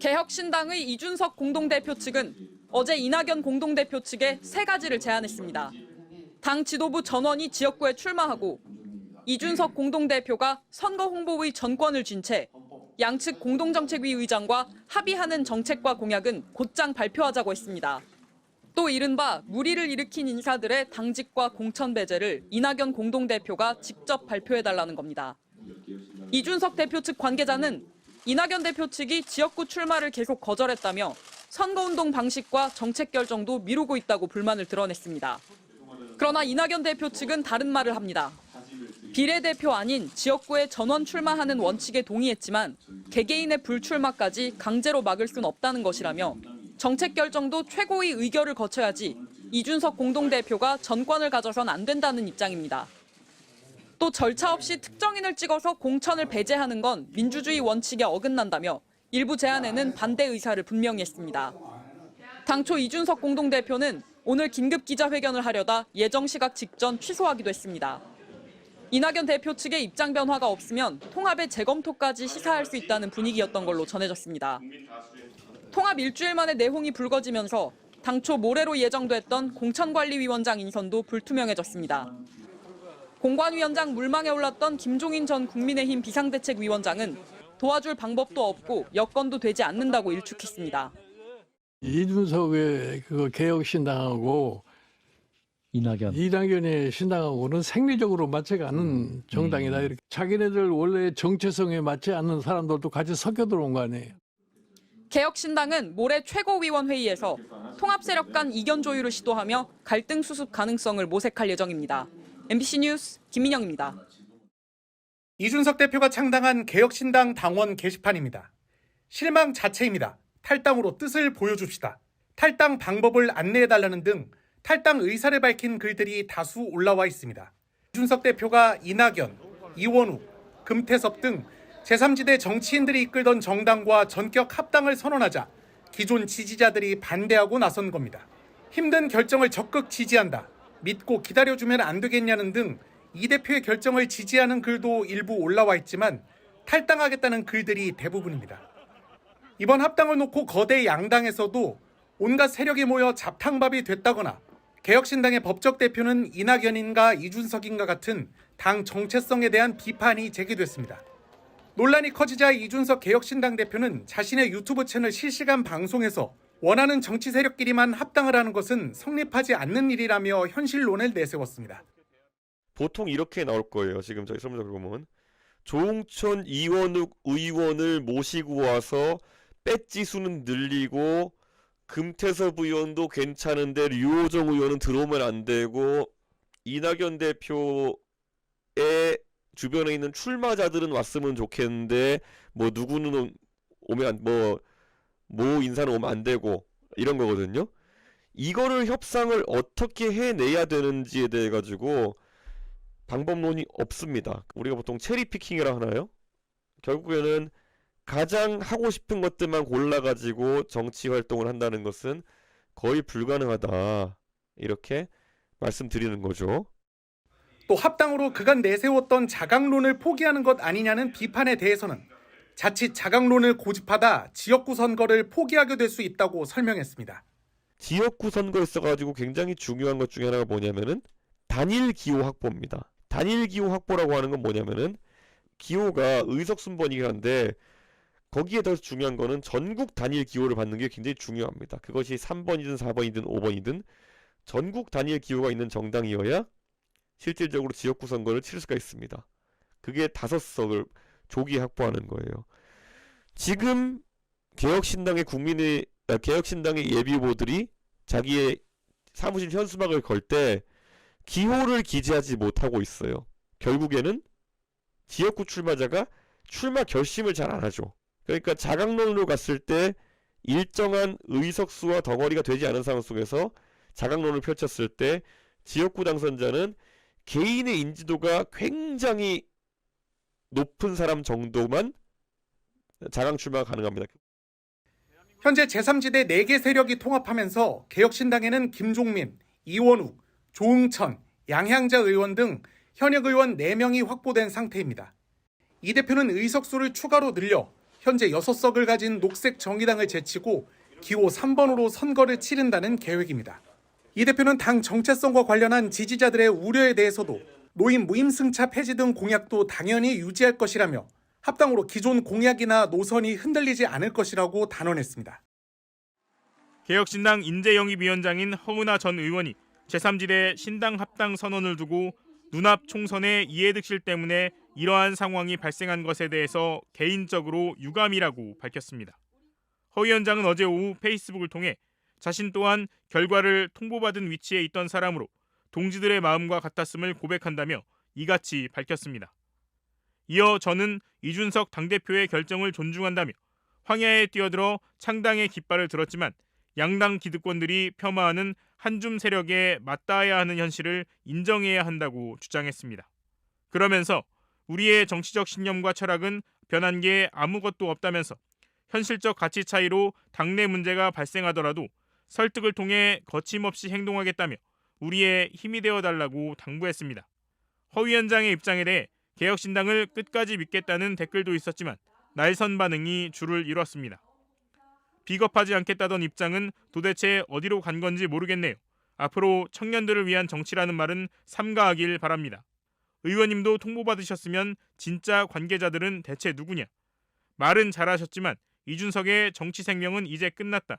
개혁신당의 이준석 공동대표 측은 어제 이낙연 공동대표 측에 세 가지를 제안했습니다. 당 지도부 전원이 지역구에 출마하고 이준석 공동대표가 선거 홍보의 전권을 쥔 채 양측 공동정책위 의장과 합의하는 정책과 공약은 곧장 발표하자고 했습니다. 또 이른바 무리를 일으킨 인사들의 당직과 공천 배제를 이낙연 공동대표가 직접 발표해달라는 겁니다. 이준석 대표 측 관계자는 이낙연 대표 측이 지역구 출마를 계속 거절했다며 선거운동 방식과 정책 결정도 미루고 있다고 불만을 드러냈습니다. 그러나 이낙연 대표 측은 다른 말을 합니다. 비례대표 아닌 지역구에 전원 출마하는 원칙에 동의했지만 개개인의 불출마까지 강제로 막을 순 없다는 것이라며 정책 결정도 최고의 의결을 거쳐야지 이준석 공동대표가 전권을 가져선 안 된다는 입장입니다. 또 절차 없이 특정인을 찍어서 공천을 배제하는 건 민주주의 원칙에 어긋난다며 일부 제안에는 반대 의사를 분명히 했습니다. 당초 이준석 공동대표는 오늘 긴급 기자회견을 하려다 예정 시각 직전 취소하기도 했습니다. 이낙연 대표 측의 입장 변화가 없으면 통합의 재검토까지 시사할 수 있다는 분위기였던 걸로 전해졌습니다. 통합 일주일 만에 내홍이 불거지면서 당초 모레로 예정됐던 공천관리위원장 인선도 불투명해졌습니다. 공관위원장 물망에 올랐던 김종인 전 국민의힘 비상대책위원장은 도와줄 방법도 없고 여건도 되지 않는다고 일축했습니다. 이준석의 개혁신당하고 이낙연의 신당하고는 생리적으로 맞지가 않은 정당이다. 이렇게 자기네들 원래 정체성에 맞지 않는 사람들도 같이 섞여 들어온 거 아니에요. 개혁신당은 모레 최고위원회의에서 통합세력 간 이견 조율을 시도하며 갈등 수습 가능성을 모색할 예정입니다. MBC 뉴스 김민영입니다. 이준석 대표가 창당한 개혁신당 당원 게시판입니다. 실망 자체입니다. 탈당으로 뜻을 보여줍시다. 탈당 방법을 안내해달라는 등 탈당 의사를 밝힌 글들이 다수 올라와 있습니다. 이준석 대표가 이낙연, 이원욱, 금태섭 등 제3지대 정치인들이 이끌던 정당과 전격 합당을 선언하자 기존 지지자들이 반대하고 나선 겁니다. 힘든 결정을 적극 지지한다. 믿고 기다려주면 안 되겠냐는 등 이 대표의 결정을 지지하는 글도 일부 올라와 있지만 탈당하겠다는 글들이 대부분입니다. 이번 합당을 놓고 거대 양당에서도 온갖 세력이 모여 잡탕밥이 됐다거나 개혁신당의 법적 대표는 이낙연인가 이준석인가 같은 당 정체성에 대한 비판이 제기됐습니다. 논란이 커지자 이준석 개혁신당 대표는 자신의 유튜브 채널 실시간 방송에서 원하는 정치 세력끼리만 합당을 하는 것은 성립하지 않는 일이라며 현실론을 내세웠습니다. 보통 이렇게 나올 거예요. 지금 저희 설문조사 보면 조홍천, 이원욱 의원을 모시고 와서 배지 수는 늘리고 금태섭 의원도 괜찮은데 류호정 의원은 들어오면 안 되고 이낙연 대표의 주변에 있는 출마자들은 왔으면 좋겠는데 뭐 누구는 오면 모 인사는 오면 안 되고 이런 거거든요. 이거를 협상을 어떻게 해내야 되는지에 대해 가지고 방법론이 없습니다. 우리가 보통 체리피킹이라 하나요? 결국에는 가장 하고 싶은 것들만 골라가지고 정치 활동을 한다는 것은 거의 불가능하다. 이렇게 말씀드리는 거죠. 또 합당으로 그간 내세웠던 자강론을 포기하는 것 아니냐는 비판에 대해서는 자칫 자강론을 고집하다 지역구 선거를 포기하게 될 수 있다고 설명했습니다. 지역구 선거에 있어가지고 굉장히 중요한 것 중에 하나가 뭐냐면은 단일 기호 확보입니다. 단일 기호 확보라고 하는 건 뭐냐면은 기호가 의석순번이긴 한데 거기에 더 중요한 거는 전국 단일 기호를 받는 게 굉장히 중요합니다. 그것이 3번이든 4번이든 5번이든 전국 단일 기호가 있는 정당이어야 실질적으로 지역구 선거를 치를 수가 있습니다. 그게 5석을 조기에 확보하는 거예요. 지금 개혁신당의 예비후보들이 자기의 사무실 현수막을 걸 때 기호를 기재하지 못하고 있어요. 결국에는 지역구 출마자가 출마 결심을 잘 안 하죠. 그러니까 자강론으로 갔을 때 일정한 의석수와 덩어리가 되지 않은 상황 속에서 자강론을 펼쳤을 때 지역구 당선자는 개인의 인지도가 굉장히 높은 사람 정도만 자강 출마가 가능합니다. 현재 제3지대 4개 세력이 통합하면서 개혁신당에는 김종민, 이원욱, 조응천, 양향자 의원 등 현역 의원 4명이 확보된 상태입니다. 이 대표는 의석수를 추가로 늘려 현재 6석을 가진 녹색정의당을 제치고 기호 3번으로 선거를 치른다는 계획입니다. 이 대표는 당 정체성과 관련한 지지자들의 우려에 대해서도 노인 무임승차 폐지 등 공약도 당연히 유지할 것이라며 합당으로 기존 공약이나 노선이 흔들리지 않을 것이라고 단언했습니다. 개혁신당 인재영입위원장인 허은하 전 의원이 제3지대 신당 합당 선언을 두고 눈앞 총선의 이해득실 때문에 이러한 상황이 발생한 것에 대해서 개인적으로 유감이라고 밝혔습니다. 허 위원장은 어제 오후 페이스북을 통해 자신 또한 결과를 통보받은 위치에 있던 사람으로 동지들의 마음과 같았음을 고백한다며 이같이 밝혔습니다. 이어 저는 이준석 당대표의 결정을 존중한다며 황야에 뛰어들어 창당의 깃발을 들었지만 양당 기득권들이 폄하하는 한줌 세력에 맞닿아야 하는 현실을 인정해야 한다고 주장했습니다. 그러면서 우리의 정치적 신념과 철학은 변한 게 아무것도 없다면서 현실적 가치 차이로 당내 문제가 발생하더라도 설득을 통해 거침없이 행동하겠다며 우리의 힘이 되어달라고 당부했습니다. 허 위원장의 입장에 대해 개혁신당을 끝까지 믿겠다는 댓글도 있었지만 날선 반응이 줄을 이뤘습니다. 비겁하지 않겠다던 입장은 도대체 어디로 간 건지 모르겠네요. 앞으로 청년들을 위한 정치라는 말은 삼가하길 바랍니다. 의원님도 통보받으셨으면 진짜 관계자들은 대체 누구냐? 말은 잘하셨지만 이준석의 정치 생명은 이제 끝났다.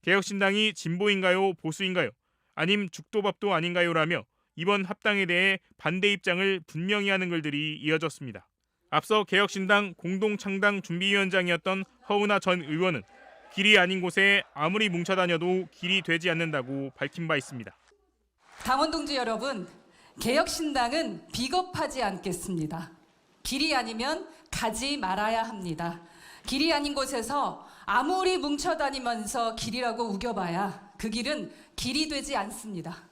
개혁신당이 진보인가요? 보수인가요? 아님 죽도밥도 아닌가요? 라며 이번 합당에 대해 반대 입장을 분명히 하는 글들이 이어졌습니다. 앞서 개혁신당 공동창당 준비위원장이었던 허은하 전 의원은 길이 아닌 곳에 아무리 뭉쳐다녀도 길이 되지 않는다고 밝힌 바 있습니다. 당원 동지 여러분, 개혁신당은 비겁하지 않겠습니다. 길이 아니면 가지 말아야 합니다. 길이 아닌 곳에서 아무리 뭉쳐다니면서 길이라고 우겨봐야 그 길은 길이 되지 않습니다.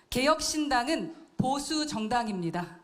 개혁신당은 보수 정당입니다.